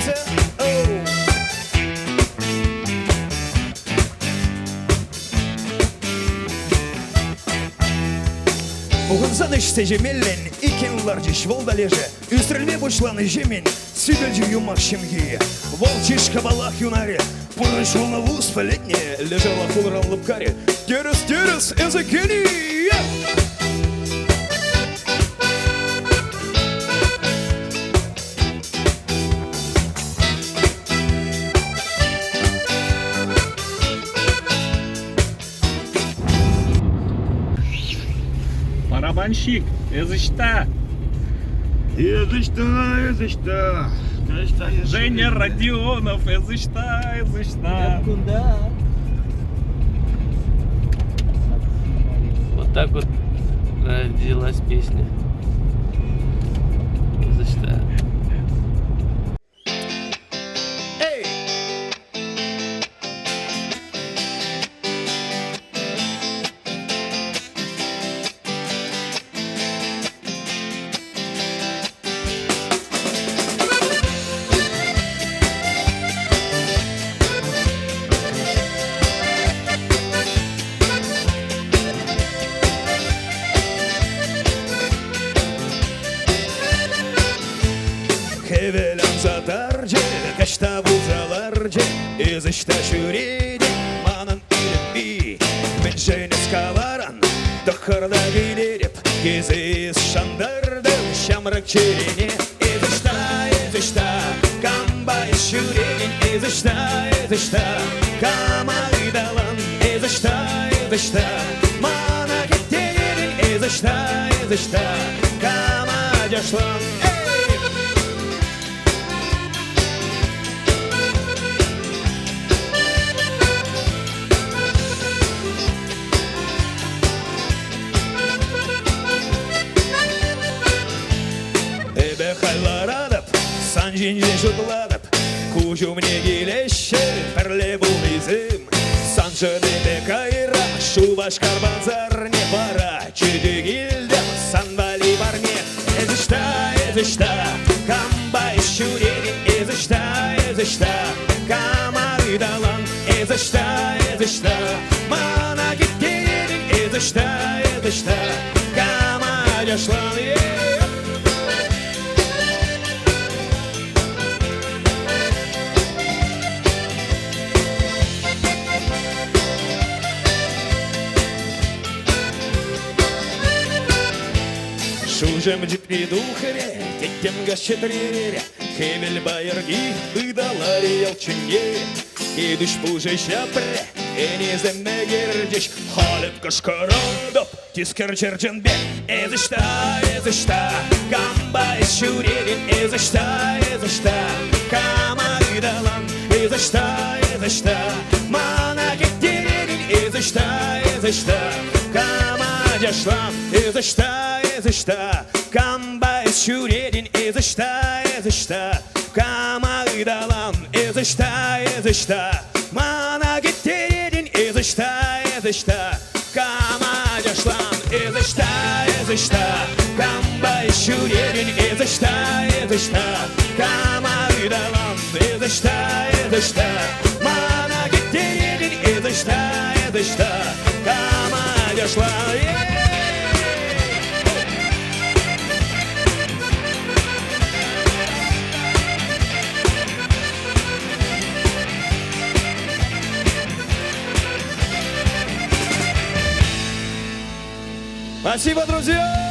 Давайте. Оу. Бүгін санышты жемелен, икенлар жеш волдалеже, үстрілме бұшланы жемен, сүйділді юмақ шемге. Волчишка балах юнаре, пұрышыл на луз полетне, лежала хулран лапкаре. Терес, эзекени! Барабанщик, язычта. Язычта. Женя Родионов, язычта. Вот так вот родилась песня. Язычта. Эй! Хевелен затарже, кашта бузаларже, язычта шүреде, манын иліппей. Мен женес каларан, дұқырда келеріп, кезіз шандырды, шамрық черене. Язычта, камбай шүреген, язычта, камайдалан, язычта, мана кеттерін, язычта, камадяшлан. Хайларадып, сан женже жұтладып, күжу мне келеші, пірле бұл бізім. Санжыды кайра, шубашкар базар не пара, чүді келдім, санбали бар не. Язычта, камбай шүреген, язычта, камайдалан, язычта, мана кеттердің, язычта, камадяшлан, Шужем житпи духаре, теттем гашетрере, хевель байырги, ыдалари ялчынге. Едуш пуже шапре, энеземме гердеш, халеп кашкарадып, тискер черченбе. Язычта, камбай шүреген, язычта, камайдалан, язычта, мана кеттереген, язычта, камадяшлан, язычта, камбай шүреген, язычта, камайдалан, язычта, мана кеттереген, язычта, камадяшлан, язычта, камбай шүреген, язычта, камайдалан, язычта, мана кеттереген, язычта, камадяшлан. Спасибо, друзья!